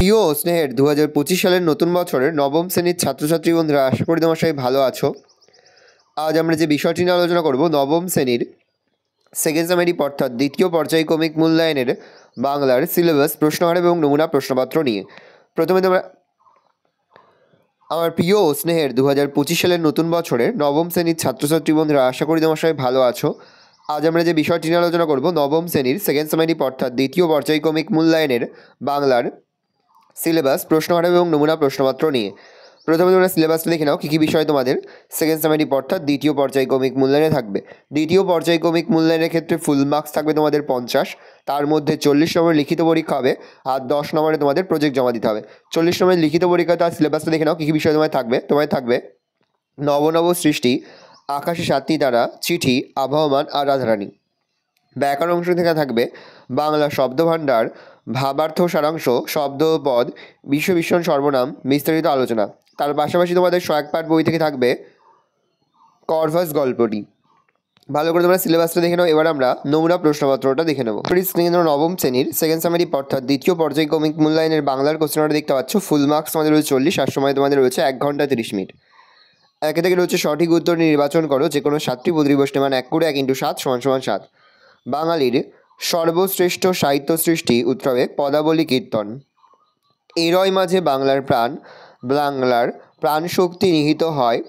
প্রিয় ও স্নেহের 2025 সালের নতুন বছরের নবম শ্রেণীর ছাত্রছাত্রী বন্ধুরা, আশা করি তোমার সবাই ভালো আছো। আজ আমরা যে বিষয়টি নিয়ে আলোচনা করব, নবম শ্রেণীর সেকেন্ড সেমিস্টার অর্থাৎ দ্বিতীয় পর্যায়ক্রমিক মূল্যায়নের বাংলার সিলেবাস, প্রশ্নহার এবং নমুনা প্রশ্নপত্র নিয়ে। প্রথমে তোমরা আমার প্রিয় ও স্নেহের 2025 সালের নতুন বছরের নবম শ্রেণীর ছাত্রছাত্রী বন্ধুরা, আশা করি তোমার সবাই ভালো আছো। আজ আমরা যে বিষয়টি নিয়ে আলোচনা করব, নবম শ্রেণীর সেকেন্ড সেমিস্টার অর্থাৎ দ্বিতীয় পর্যায়ক্রমিক মূল্যায়নের বাংলার সিলেবাস, প্রশ্নহার এবং নমুনা প্রশ্নপত্র নিয়ে। প্রথমে তোমরা সিলেবাসটা দেখে নাও, কী কী বিষয় তোমাদের সেকেন্ড সেমিস্টার অর্থাৎ দ্বিতীয় পর্যায়ক্রমিক মূল্যায়নে থাকবে। দ্বিতীয় পর্যায়ক্রমিক মূল্যায়নের ক্ষেত্রে ফুল মার্কস থাকবে তোমাদের 50, তার মধ্যে 40 নম্বরের লিখিত পরীক্ষা হবে আর 10 নম্বরে তোমাদের প্রজেক্ট জমা দিতে হবে। 40 নম্বরের লিখিত পরীক্ষা, তার সিলেবাসটা দেখে নাও কী কী বিষয় তোমায় থাকবে নব সৃষ্টি, আকাশে 7টি তারা, চিঠি, আবহমান আর রাধারানী। ব্যাকরণ অংশ থেকে থাকবে বাংলা শব্দভাণ্ডার, ভাবার্থ সারাংশ, শব্দপদ, বিশ্ববিষণ সর্বনাম, বিস্তারিত আলোচনা। তার পাশাপাশি তোমাদের সহায়ক পাঠ বই থেকে থাকবে কর্ভাস গল্পটি। ভালো করে তোমরা সিলেবাসটা দেখে নাও। এবার আমরা নমুনা প্রশ্নপত্রটা দেখে নেব। নবম শ্রেণীর সেকেন্ড সেমিস্টার অর্থাৎ দ্বিতীয় পর্যায়ক্রমিক মূল্যায়নের বাংলার কোশ্চেনটা দেখতে পাচ্ছ। ফুল মার্কস তোমাদের রয়েছে 40 আর সময় তোমাদের রয়েছে 1 ঘন্টা 30 মিনিট। একে থেকে রয়েছে সঠিক উত্তর নির্বাচন করো, যে কোনো 7টি প্রতিবষ্টি মান 1 করে 1 × 7 = 7। বাঙালির সর্বশ্রেষ্ঠ সাহিত্য সৃষ্টি, উত্তর হবে পদাবলী কীর্তন। এরই মাঝে বাংলার প্রাণ শক্তি নিহিত হয়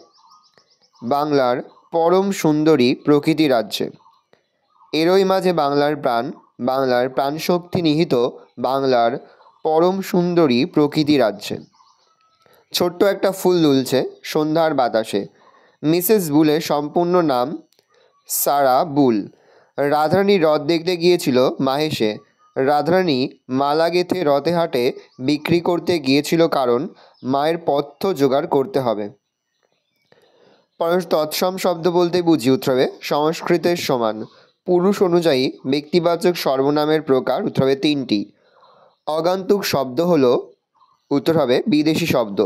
বাংলার পরম সুন্দরী প্রকৃতি রাজ্যে। এরই মাঝে বাংলার প্রাণ শক্তি নিহিত বাংলার পরম সুন্দরী প্রকৃতি রাজ্যে। ছোট্ট একটা ফুল দুলছে সন্ধ্যার বাতাসে। মিসেস বুলের সম্পূর্ণ নাম সারা বুল। রাধারানী রথ দেখতে গিয়েছিল মাহেশে। রাধারানী মালা গেঁথে রথে হাটে বিক্রি করতে গিয়েছিল, কারণ মায়ের পথ্য জোগাড় করতে হবে। তৎসম শব্দ বলতে বুঝি, উত্তর হবে সংস্কৃতের সমান। পুরুষ অনুযায়ী ব্যক্তিবাচক সর্বনামের প্রকার, উত্তর হবে 3টি। অগান্তুক শব্দ হলো, উত্তর হবে বিদেশি শব্দ।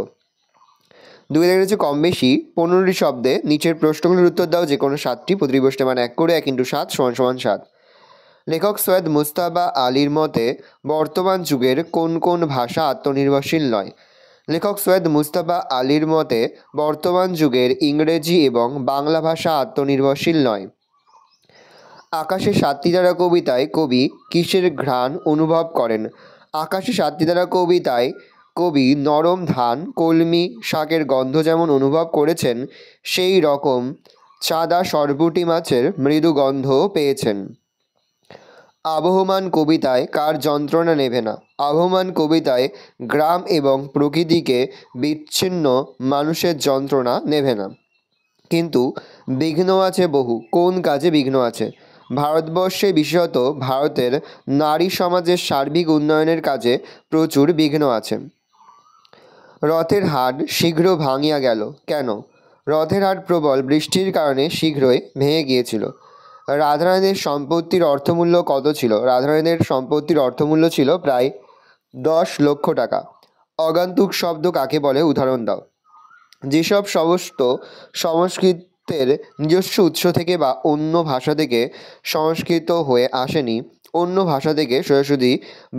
2 থেকে রয়েছে কম বেশি 15টি শব্দে নিচের প্রশ্নগুলির উত্তর দাও, যে কোনো 7টি প্রতিবষ্টি মান 1 করে 1 × 7 = 7। লেখক সৈয়দ মুজতবা আলীর মতে বর্তমান যুগের কোন কোন ভাষা আত্মনির্ভরশীল নয়? লেখক সৈয়দ মুজতবা আলীর মতে বর্তমান যুগের ইংরেজি এবং বাংলা ভাষা আত্মনির্ভরশীল নয়। আকাশে 7টি তারা কবিতায় কবি কিসের ঘ্রাণ অনুভব করেন? আকাশে 7টি তারা কবিতায় কবি নরম ধান, কলমি শাকের গন্ধ যেমন অনুভব করেছেন, সেই রকম চাঁদা সরপুঁটি মাছের মৃদু গন্ধও পেয়েছেন। আবহমান কবিতায় কার যন্ত্রণা নেভে না? আবহমান কবিতায় গ্রাম এবং প্রকৃতিকে বিচ্ছিন্ন মানুষের যন্ত্রণা নেভে না। কিন্তু বিঘ্ন আছে বহু। কোন কাজে বিঘ্ন আছে? ভারতবর্ষে, বিশেষত ভারতের নারী সমাজের সার্বিক উন্নয়নের কাজে প্রচুর বিঘ্ন আছে। রথের হাট শীঘ্র ভাঙিয়া গেল কেন? রথের হাট প্রবল বৃষ্টির কারণে শীঘ্রই ভেঙে গিয়েছিল। রাধারানীর সম্পত্তির অর্থমূল্য কত ছিল? রাধারানীর সম্পত্তির অর্থমূল্য ছিল প্রায় 10 লক্ষ টাকা। অগান্তুক শব্দ কাকে বলে? উদাহরণ দাও। যেসব সমস্ত সংস্কৃতের নিজস্ব উৎস থেকে বা অন্য ভাষা থেকে সংস্কৃত হয়ে আসেনি, অন্য ভাষা থেকে সরাসরি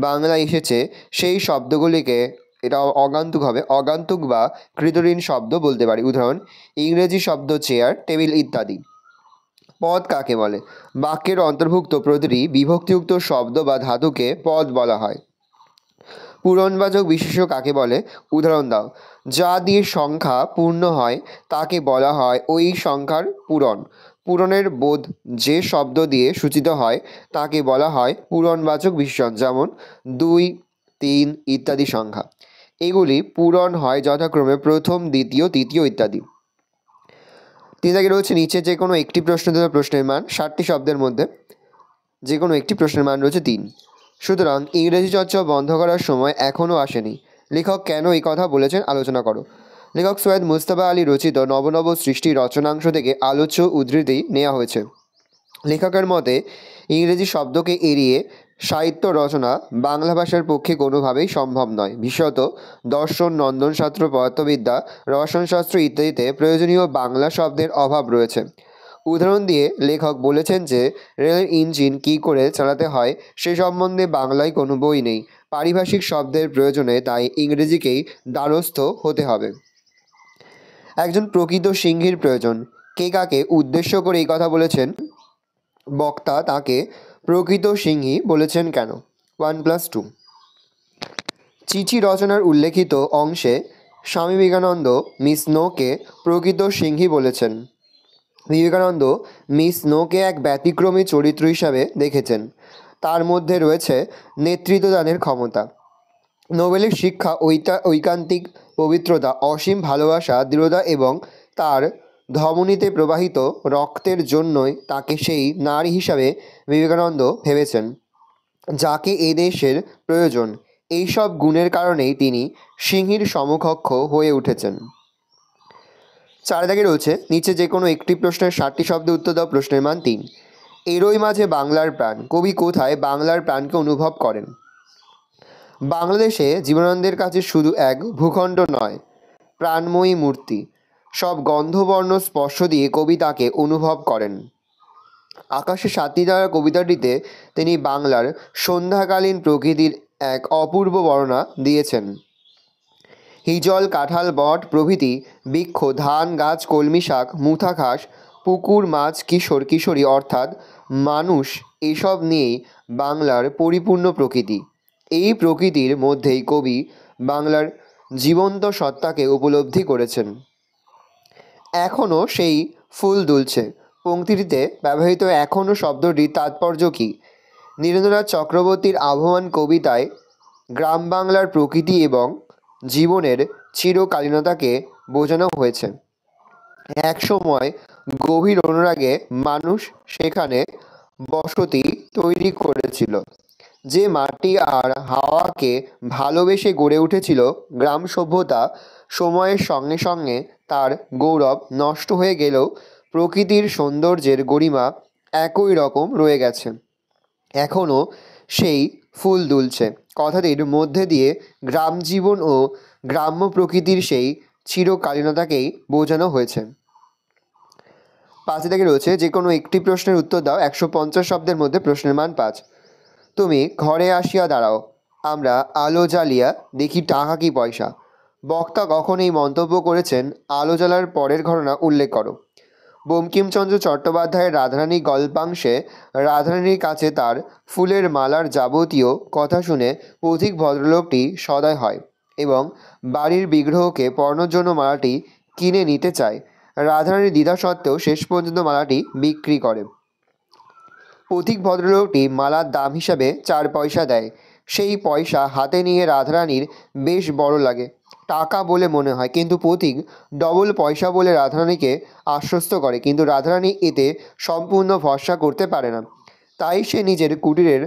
বাংলা এসেছে, সেই শব্দগুলিকে, এটা অগান্তুক হবে, অগান্তুক বা কৃতঋণ শব্দ বলতে পারি। উদাহরণ: ইংরেজি শব্দ চেয়ার, টেবিল ইত্যাদি। পদ কাকে বলে? বাক্যের অন্তর্ভুক্ত প্রতিটি বিভক্তিযুক্ত শব্দ বা ধাতুকে পদ বলা হয়। পূরণবাচক বিশেষ্য কাকে বলে? উদাহরণ দাও। যা দিয়ে সংখ্যা পূর্ণ হয় তাকে বলা হয় ওই সংখ্যার পূরণ। পূরণের বোধ যে শব্দ দিয়ে সূচিত হয় তাকে বলা হয় পূরণবাচক বিশেষণ, যেমন 2, 3 ইত্যাদি সংখ্যা। এগুলি পূরণ হয় যথাক্রমে প্রথম, দ্বিতীয়, তৃতীয় ইত্যাদি। 3 থেকে রয়েছে নিচে যে কোনো একটি প্রশ্নের মান 60টি শব্দের মধ্যে যে কোনো একটি প্রশ্নের মান রয়েছে 3। সুতরাং ইংরেজি চর্চা বন্ধ করার সময় এখনও আসেনি। লেখক কেন এই কথা বলেছেন আলোচনা করো। লেখক সৈয়দ মুজতবা আলী রচিত নব সৃষ্টি রচনাংশ থেকে আলোচ্য উদ্ধৃতি নেওয়া হয়েছে। লেখকের মতে ইংরেজি শব্দকে এড়িয়ে সাহিত্য রচনা বাংলা ভাষার পক্ষে কোনোভাবেই সম্ভব নয়। বিশেষত দর্শন, নন্দনশাস্ত্র, পদার্থবিদ্যা, রসায়নশাস্ত্র ইত্যাদিতে প্রয়োজনীয় বাংলা শব্দের অভাব রয়েছে। উদাহরণ দিয়ে লেখক বলেছেন যে রেলের ইঞ্জিন কী করে চালাতে হয় সে সম্বন্ধে বাংলায় কোনো বই নেই। পারিভাষিক শব্দের প্রয়োজনে তাই ইংরেজিকেই দ্বারস্থ হতে হবে। একজন প্রকৃত সিংহীর প্রয়োজন। কে কাকে উদ্দেশ্য করে এই কথা বলেছেন? বক্তা তাকে প্রকৃত সিংহী বলেছেন কেন? 1+2। চিঠি রচনার উল্লেখিত অংশে স্বামী বিবেকানন্দ মিস নোকে প্রকৃত সিংহী বলেছেন। বিবেকানন্দ মিস নোকে এক ব্যতিক্রমী চরিত্র হিসাবে দেখেছেন। তার মধ্যে রয়েছে নেতৃত্বদানের ক্ষমতা, নোবেলের শিক্ষা, ঐকান্তিক পবিত্রতা, অসীম ভালোবাসা, দৃঢ়তা এবং তার ধমনীতে প্রবাহিত রক্তের জন্যই তাকে সেই নারী হিসাবে বিবেকানন্দ ভেবেছেন যাকে এ দেশের প্রয়োজন। এইসব গুণের কারণেই তিনি সিংহীর সমকক্ষ হয়ে উঠেছেন। 4 দাগে রয়েছে নিচে যে কোনো একটি প্রশ্নের 60টি শব্দে উত্তর দাও। প্রশ্নের মান 3। এরই মাঝে বাংলার প্রাণ। কবি কোথায় বাংলার প্রাণকে অনুভব করেন? বাংলাদেশে জীবনানন্দের কাছে শুধু এক ভূখণ্ড নয়, প্রাণময়ী মূর্তি। সব গন্ধবর্ণ স্পর্শ দিয়ে কবি তাকে অনুভব করেন। আকাশে 7টি তারা কবিতাটিতে তিনি বাংলার সন্ধ্যাকালীন প্রকৃতির এক অপূর্ব বর্ণনা দিয়েছেন। হিজল, কাঁঠাল, বট প্রভৃতি বৃক্ষ, ধান গাছ, কলমি শাক, মুথা ঘাস, পুকুর, মাছ, কিশোর কিশোরী অর্থাৎ মানুষ, এসব নিয়েই বাংলার পরিপূর্ণ প্রকৃতি। এই প্রকৃতির মধ্যেই কবি বাংলার জীবন্ত সত্তাকে উপলব্ধি করেছেন। এখনও সেই ফুল দুলছে পংক্তিটিতে ব্যবহৃত এখনও শব্দটির তাৎপর্য কী? নীরেন্দ্রনাথ চক্রবর্তীর আবহমান কবিতায় গ্রাম বাংলার প্রকৃতি এবং জীবনের চিরকালীনতাকে বোঝানো হয়েছে। এক সময় গভীর অনুরাগে মানুষ সেখানে বসতি তৈরি করেছিল। যে মাটি আর হাওয়াকে ভালোবেসে গড়ে উঠেছিল গ্রাম সভ্যতা, সময়ের সঙ্গে সঙ্গে তার গৌরব নষ্ট হয়ে গেলেও প্রকৃতির সৌন্দর্যের গরিমা একই রকম রয়ে গেছে। এখনও সেই ফুল দুলছে কথাটির মধ্যে দিয়ে গ্রাম জীবন ও গ্রাম্য প্রকৃতির সেই চিরকালীনতাকেই বোঝানো হয়েছে। 5 থেকে রয়েছে যে কোনো একটি প্রশ্নের উত্তর দাও। 150 শব্দের মধ্যে প্রশ্নের মান 5। তুমি ঘরে আসিয়া দাঁড়াও, আমরা আলো জ্বালিয়া দেখি টাকা কি পয়সা। বক্তা কখন এই মন্তব্য করেছেন আলো জ্বালার পরের ঘটনা উল্লেখ করো। বঙ্কিমচন্দ্র চট্টোপাধ্যায়ের রাধারানী গল্পাংশে রাধারানীর কাছে তার ফুলের মালার যাবতীয় কথা শুনে পথিক ভদ্রলোকটি সদয় হয় এবং বাড়ির বিগ্রহকে পরানোর জন্য মালাটি কিনে নিতে চায়। রাধারানীর দ্বিধা সত্ত্বেও শেষ পর্যন্ত মালাটি বিক্রি করে। পথিক ভদ্রলোকটি মালার দাম হিসাবে 4 পয়সা দেয়। সেই পয়সা হাতে নিয়ে রাধারানীর বেশ বড় লাগে, টাকা বলে মনে হয়, কিন্তু পথিক ডবল পয়সা বলে রাধারানীকে আশ্বস্ত করে, কিন্তু রাধারানী এতে সম্পূর্ণ ভরসা করতে পারে না। তাই সে নিজের কুটিরের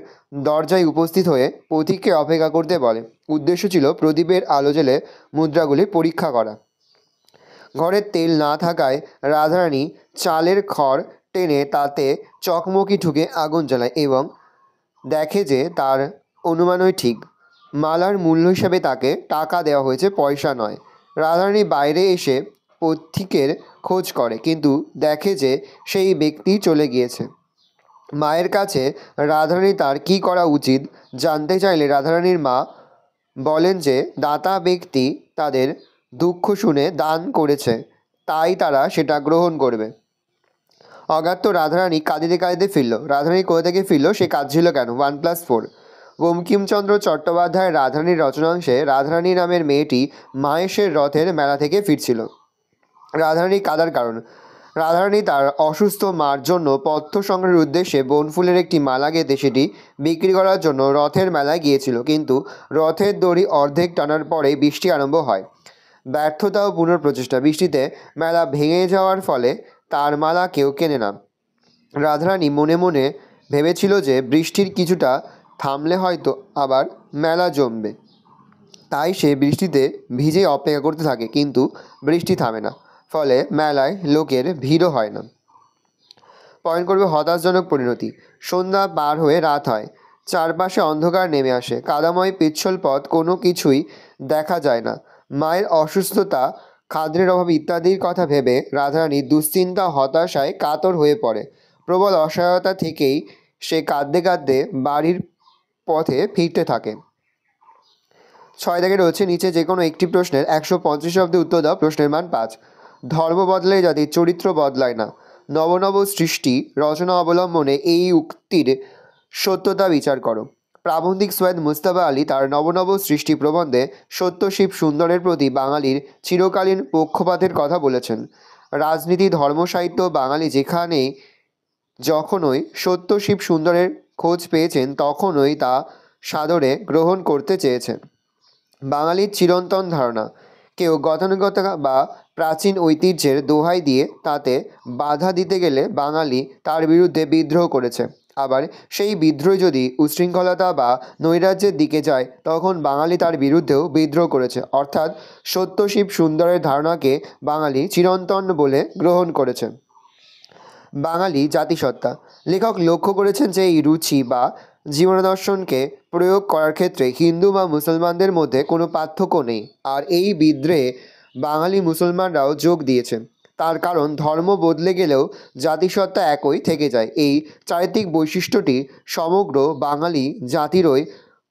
দরজায় উপস্থিত হয়ে পথিককে অপেক্ষা করতে বলে। উদ্দেশ্য ছিল প্রদীপের আলো জ্বেলে মুদ্রাগুলি পরীক্ষা করা। ঘরে তেল না থাকায় রাধারানী চালের খড় টেনে তাতে চকমকি ঠুকে আগুন জ্বালায় এবং দেখে যে তার অনুমানই ঠিক। মালার মূল্য হিসাবে তাকে টাকা দেওয়া হয়েছে, পয়সা নয়। রাধারানী বাইরে এসে পথিকের খোঁজ করে, কিন্তু দেখে যে সেই ব্যক্তি চলে গিয়েছে। মায়ের কাছে রাধারানী তার কী করা উচিত জানতে চাইলে রাধারানীর মা বলেন যে দাতা ব্যক্তি তাদের দুঃখ শুনে দান করেছে, তাই তারা সেটা গ্রহণ করবে। অগাত্য রাধারানী কাঁদিতে কাঁদিতে ফিরল। রাধারানী কোথা থেকে ফিরল, সে কাঁদছিল কেন? 1+4। বঙ্কিমচন্দ্র চট্টোপাধ্যায়ের রাধারানীর রচনাংশে রাধারানী নামের মেয়েটি মাহেশের রথের মেলা থেকে ফিরছিল। রাধারানী কাঁদার কারণ। রাধারানী তার অসুস্থ মার জন্য পথ্য সংগ্রহের উদ্দেশ্যে বনফুলের একটি মালা গেঁথে সেটি বিক্রি করার জন্য রথের মেলায় গিয়েছিল, কিন্তু রথের দড়ি অর্ধেক টানার পরেই বৃষ্টি আরম্ভ হয়। ব্যর্থতা ও পুনঃপ্রচেষ্টা। বৃষ্টিতে মেলা ভেঙে যাওয়ার ফলে তার মালা কেউ কেনে না। রাধারানী মনে মনে ভেবেছিল যে বৃষ্টির কিছুটা থামলে হয়তো আবার মেলা জমবে। তাই সে বৃষ্টিতে ভিজে অপেক্ষা করতে থাকে, কিন্তু বৃষ্টি থামে না, ফলে মেলায় লোকের ভিড়ও হয় না। পয়েন্ট করবে হতাশজনক পরিণতি। সন্ধ্যা পার হয়ে রাত হয়, চারপাশে অন্ধকার নেমে আসে, কাদাময় পিচ্ছল পথ, কোনো কিছুই দেখা যায় না। মায়ের অসুস্থতা, খাদ্যের অভাব ইত্যাদির কথা ভেবে রাধারানী দুশ্চিন্তা হতাশায় কাতর হয়ে পড়ে। প্রবল অসহায়তা থেকেই সে কাঁদতে কাঁদতে বাড়ির পথে ফিরতে থাকে। ছয় দাগে রয়েছে নিচে যে কোনো একটি প্রশ্নের 150 শব্দে উত্তর দাও। প্রশ্নের মান 5। ধর্ম বদলায় জাতির চরিত্র বদলায় না। নব নব সৃষ্টি রচনা অবলম্বনে এই উক্তির সত্যতা বিচার করো। প্রাবন্ধিক সৈয়দ মুজতবা আলী তার নবনব সৃষ্টি প্রবন্ধে সত্য শিব সুন্দরের প্রতি বাঙালির চিরকালীন পক্ষপাতের কথা বলেছেন। রাজনীতি, ধর্ম, সাহিত্য বাঙালি যেখানেই যখনই সত্য শিব সুন্দরের খোঁজ পেয়েছেন তখনই তা সাদরে গ্রহণ করতে চেয়েছেন। বাঙালির চিরন্তন ধারণা, কেউ গতানুগতিক বা প্রাচীন ঐতিহ্যের দোহাই দিয়ে তাতে বাধা দিতে গেলে বাঙালি তার বিরুদ্ধে বিদ্রোহ করেছে। আবার সেই বিদ্রোহ যদি উচ্ছৃঙ্খলতা বা নৈরাজ্যের দিকে যায় তখন বাঙালি তার বিরুদ্ধেও বিদ্রোহ করেছে। অর্থাৎ সত্য শিব সুন্দরের ধারণাকে বাঙালি চিরন্তন বলে গ্রহণ করেছে। বাঙালি জাতিসত্তা, লেখক লক্ষ্য করেছেন যে এই রুচি বা জীবনাদর্শনকে প্রয়োগ করার ক্ষেত্রে হিন্দু বা মুসলমানদের মধ্যে কোনো পার্থক্য নেই, আর এই বিদ্রোহে বাঙালি মুসলমানরাও যোগ দিয়েছে। তার কারণ ধর্ম বদলে গেলেও জাতিসত্তা একই থেকে যায়। এই চারিত্রিক বৈশিষ্ট্যটি সমগ্র বাঙালি জাতিরই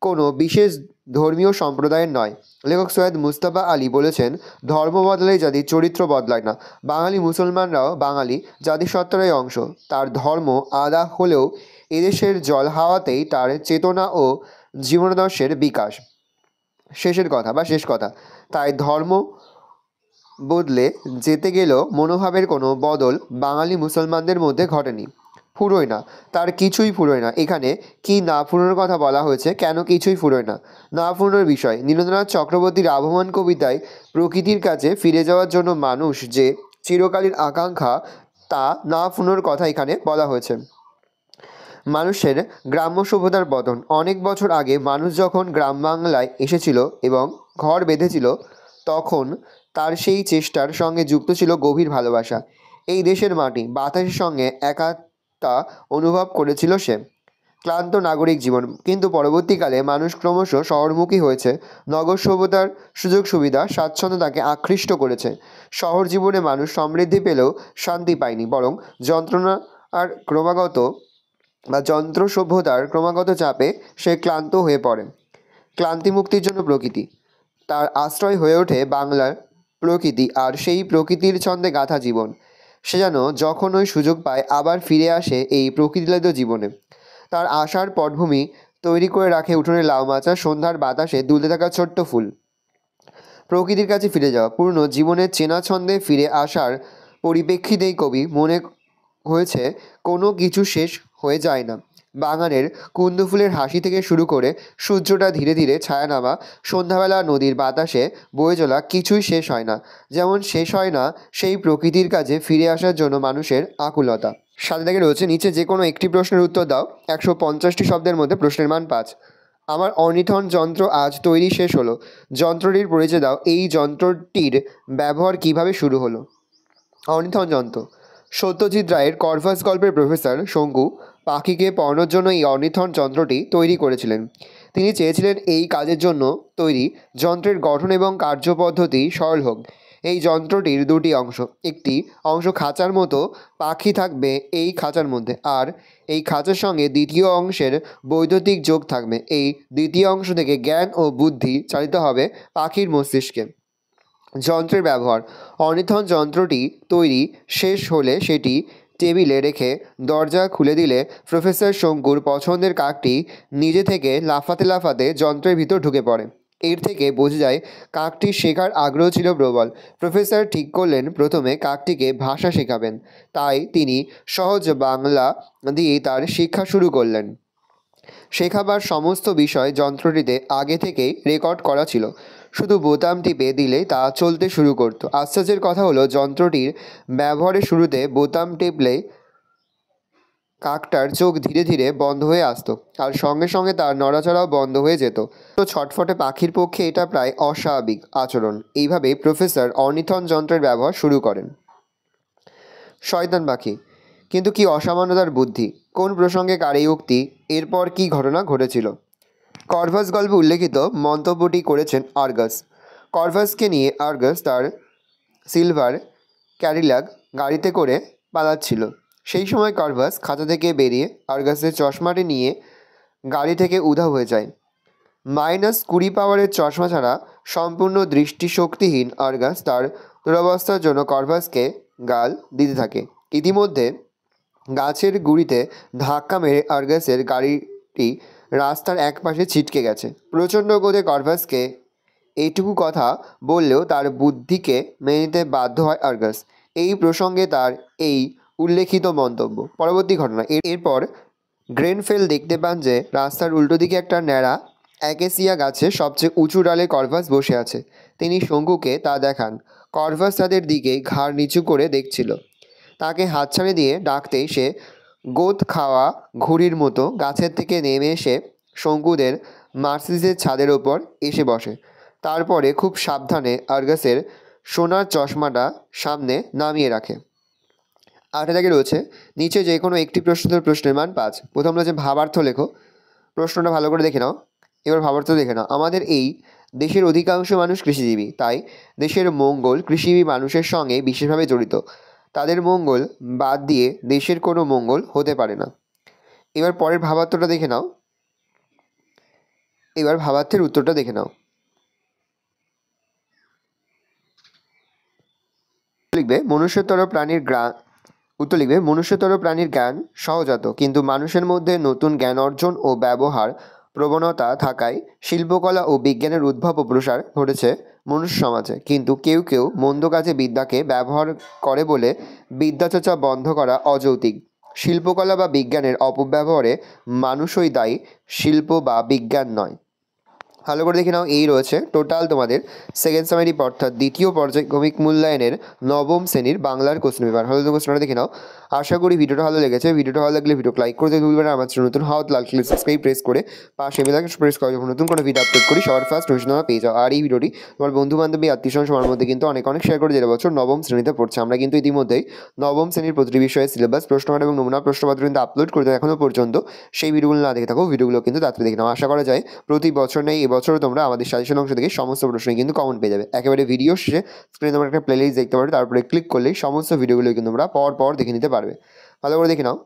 কোনো বিশেষ ধর্মীয় সম্প্রদায়ের নয়। লেখক সৈয়দ মুজতবা আলী বলেছেন, ধর্ম বদলায় জাতির চরিত্র বদলায় না। বাঙালি মুসলমানরাও বাঙালি জাতিসত্তারই অংশ। তার ধর্ম আলাদা হলেও এদেশের জল হাওয়াতেই তার চেতনা ও জীবনাদর্শের বিকাশ। শেষ কথা, তাই ধর্ম বদলে যেতে গেলেও মনোভাবের কোনো বদল বাঙালি মুসলমানদের মধ্যে ঘটেনি। ফুরোয় না, তার কিছুই ফুরোয় না। এখানে কি না ফুরোনোর কথা বলা হয়েছে, কেন কিছুই ফুরোয় না? না ফুরোনোর বিষয়, নীরেন্দ্রনাথ চক্রবর্তীর আবহমান কবিতায় প্রকৃতির কাছে ফিরে যাওয়ার জন্য মানুষ যে চিরকালীন আকাঙ্ক্ষা, তা না ফুরোনোর কথা এখানে বলা হয়েছে। মানুষের গ্রাম্য সভ্যতার পতন, অনেক বছর আগে মানুষ যখন গ্রাম বাংলায় এসেছিল এবং ঘর বেঁধেছিল তখন তার সেই চেষ্টার সঙ্গে যুক্ত ছিল গভীর ভালোবাসা। এই দেশের মাটি বাতাসের সঙ্গে একাত্মতা অনুভব করেছিল সে। ক্লান্ত নাগরিক জীবন, কিন্তু পরবর্তীকালে মানুষ ক্রমশ শহরমুখী হয়েছে। নগর সভ্যতার সুযোগ সুবিধা স্বাচ্ছন্দ্য তাকে আকৃষ্ট করেছে। শহর জীবনে মানুষ সমৃদ্ধি পেলেও শান্তি পায়নি, বরং যন্ত্র সভ্যতার ক্রমাগত চাপে সে ক্লান্ত হয়ে পড়ে। ক্লান্তি মুক্তির জন্য প্রকৃতি তার আশ্রয় হয়ে ওঠে। বাংলার প্রকৃতি আর সেই প্রকৃতির ছন্দে গাঁথা জীবন, সে যেন যখনই সুযোগ পায় আবার ফিরে আসে এই প্রকৃতিলাদ জীবনে। তার আশার পটভূমি তৈরি করে রাখে উঠোনে লাউ মাচা, সন্ধ্যার বাতাসে দুলতে থাকা ছোট্ট ফুল। প্রকৃতির কাছে ফিরে যাওয়া, পূর্ণ জীবনের চেনা ছন্দে ফিরে আসার পরিপ্রেক্ষিতেই কবি মনে হয়েছে কোনো কিছু শেষ হয়ে যায় না। বাগানের কুন্দফুলের হাসি থেকে শুরু করে সূর্যটা ধীরে ধীরে ছায়া নামা, সন্ধ্যাবেলা নদীর বাতাসে বয়ে চলা, কিছুই শেষ হয় না। যেমন শেষ হয় না সেই প্রকৃতির কাছে ফিরে আসার জন্য মানুষের আকুলতা। সাথে থেকে রয়েছে নিচে যে কোনো একটি প্রশ্নের উত্তর দাও। 150টি শব্দের মধ্যে প্রশ্নের মান 5। আমার অর্নিথন যন্ত্র আজ তৈরি শেষ হলো। যন্ত্রটির পরিচয় দাও। এই যন্ত্রটির ব্যবহার কিভাবে শুরু হলো? অর্নিথন যন্ত্র, সত্যজিৎ রায়ের কর্ভাস গল্পের প্রফেসর শঙ্কু পাখিকে পড়ানোর জন্য এই অর্নিথন যন্ত্রটি তৈরি করেছিলেন। তিনি চেয়েছিলেন এই কাজের জন্য তৈরি যন্ত্রের গঠন এবং কার্যপদ্ধতি সরল হোক। এই যন্ত্রটির দুটি অংশ, একটি অংশ খাঁচার মতো, পাখি থাকবে এই খাঁচার মধ্যে, আর এই খাঁচার সঙ্গে দ্বিতীয় অংশের বৈদ্যুতিক যোগ থাকবে। এই দ্বিতীয় অংশ থেকে জ্ঞান ও বুদ্ধি চালিত হবে পাখির মস্তিষ্কে। যন্ত্রের ব্যবহার, অর্নিথন যন্ত্রটি তৈরি শেষ হলে সেটি টেবিলে রেখে দরজা খুলে দিলে প্রফেসর শঙ্কুর পছন্দের কাকটি নিজে থেকে লাফাতে লাফাতে যন্ত্রের ভিতর ঢুকে পড়ে। এর থেকে বোঝা যায় কাকটির শেখার আগ্রহ ছিল প্রবল। প্রফেসর ঠিক করলেন প্রথমে কাকটিকে ভাষা শেখাবেন, তাই তিনি সহজ বাংলা দিয়ে তার শিক্ষা শুরু করলেন। শেখাবার সমস্ত বিষয় যন্ত্রটিতে আগে থেকেই রেকর্ড করা ছিল, শুধু বোতাম টিপে দিলেই তা চলতে শুরু করত। আশ্চর্যের কথা হলো, যন্ত্রটির ব্যবহারের শুরুতে বোতাম টিপলে কাকটার চোখ ধীরে ধীরে বন্ধ হয়ে আসতো, আর সঙ্গে সঙ্গে তার নড়াচড়াও বন্ধ হয়ে যেত। তো ছটফটে পাখির পক্ষে এটা প্রায় অস্বাভাবিক আচরণ। এইভাবেই প্রফেসর অর্নিথন যন্ত্রের ব্যবহার শুরু করেন। শয়তান পাখি, কিন্তু কি অসামান্য তার বুদ্ধি! কোন প্রসঙ্গে কার এই উক্তি? এরপর কি ঘটনা ঘটেছিল? কর্ভাস গল্পে উল্লেখিত মন্তব্যটি করেছেন আর্গাস। কর্ভাসকে নিয়ে আর্গাস তার সিলভার ক্যাডিলাক গাড়িতে করে পালাচ্ছিল। সেই সময় কর্ভাস খাঁচা থেকে বেরিয়ে আর্গাসের চশমাটি নিয়ে গাড়ি থেকে উধাও হয়ে যায়। -20 পাওয়ারের চশমা ছাড়া সম্পূর্ণ দৃষ্টিশক্তিহীন আর্গাস তার দুরবস্থার জন্য কর্ভাসকে গাল দিতে থাকে। ইতিমধ্যে গাছের গুঁড়িতে ধাক্কা মেরে আর্গাসের গাড়িটি রাস্তার একপাশে ছিটকে গেছে। প্রচণ্ড ক্রোধে কর্ভাসকে এইটুকু কথা বললেও তার বুদ্ধিকে মেনে নিতে বাধ্য হয় আর্গাস। এই প্রসঙ্গে তার এই উল্লেখিত মন্তব্য। পরবর্তী ঘটনা, এরপর গ্রেনফেল দেখতে পান যে রাস্তার উল্টো দিকে একটা ন্যাড়া অ্যাকেসিয়া গাছে সবচেয়ে উঁচু ডালে কর্ভাস বসে আছে। তিনি শঙ্কুকে তা দেখান। কর্ভাস তাদের দিকে ঘাড় নিচু করে দেখছিল। তাকে হাতছানি দিয়ে ডাকতেই সে গোঁত খাওয়া ঘুড়ির মতো গাছের থেকে নেমে এসে শঙ্কুদের মার্সিডিজের ছাদের ওপর এসে বসে। তারপরে খুব সাবধানে আর্গাসের সোনার চশমাটা সামনে নামিয়ে রাখে। 8 দাগে রয়েছে নিচে যে কোনো একটি প্রশ্নের মান 5। প্রথম রয়েছে ভাবার্থ লেখো। প্রশ্নটা ভালো করে দেখে নাও। এবার ভাবার্থ দেখে নাও। আমাদের এই দেশের অধিকাংশ মানুষ কৃষিজীবী, তাই দেশের মঙ্গল কৃষিজীবী মানুষের সঙ্গে বিশেষভাবে জড়িত। তাদের মঙ্গল বাদ দিয়ে দেশের কোনো মঙ্গল হতে পারে না। এবার পরের ভাবার্থটা দেখে নাও। এবার ভাবার্থের উত্তরটা দেখে নাও। লিখবে মনুষ্যতর প্রাণীর জ্ঞান সহজাত, কিন্তু মানুষের মধ্যে নতুন জ্ঞান অর্জন ও ব্যবহার প্রবণতা থাকায় শিল্পকলা ও বিজ্ঞানের উদ্ভব ও প্রসার ঘটেছে মনুষ্য সমাজে। কিন্তু কেউ কেউ মন্দ কাজে বিদ্যাকে ব্যবহার করে বলে বিদ্যাচর্চা বন্ধ করা অযৌক্তিক। শিল্পকলা বা বিজ্ঞানের অপব্যবহারে মানুষই দায়ী, শিল্প বা বিজ্ঞান নয়। ভালো করে দেখে নাও। এই রয়েছে টোটাল তোমাদের সেকেন্ড সামারি অর্থাৎ দ্বিতীয় পর্যায়ক্রমিক মূল্যায়নের নবম শ্রেণীর বাংলার কোশ্চেন পেপার। ভালো কোশ্চেনটা দেখে নাও। আশা করি ভিডিওটা ভালো লেগেছে। ভিডিওটা ভালো লাগলে ভিডিও লাইক করতে ভুলবেন না। আমার চ্যানেল নতুন হওয়া লাল ক্লিক সাবস্ক্রাইব প্রেস করে পাশে বেল আইকন প্রেস করে যখন নতুন কোনো ভিডিও আপলোড করি সবার ফার্স্ট নোটিফিকেশন তোমরা পেয়ে যাও। আর এই ভিডিওটি তোমার বন্ধু বান্ধবী আত্মীয়স্বজন সবার মধ্যে কিন্তু অনেক শেয়ার করে দেড় বছর নবম শ্রেণীতে পড়ছে। আমরা কিন্তু ইতিমধ্যেই নবম শ্রেণীর প্রতিটি বিষয়ে সিলেবাস, প্রশ্নপত্র এবং নমুনা প্রশ্নপত্র কিন্তু আপলোড করে দেয়। এখনও পর্যন্ত সেই ভিডিওগুলো না দেখে থাকো, ভিডিওগুলো কিন্তু তাড়াতাড়ি দেখে নাও। আশা করা যায় প্রতি বছর নেই এবছরও তোমরা আমাদের সাজেশন অংশ থেকে সমস্ত প্রশ্নে কিন্তু কমন পেয়ে যাবে। একেবারে ভিডিও শেষে স্ক্রিনে তোমরা একটা প্লেলিস্ট দেখতে পারবে, তারপরে ক্লিক করলেই সমস্ত ভিডিওগুলো কিন্তু তোমরা পর দেখে নিতে পারবে। ভালো করে দেখে নাও।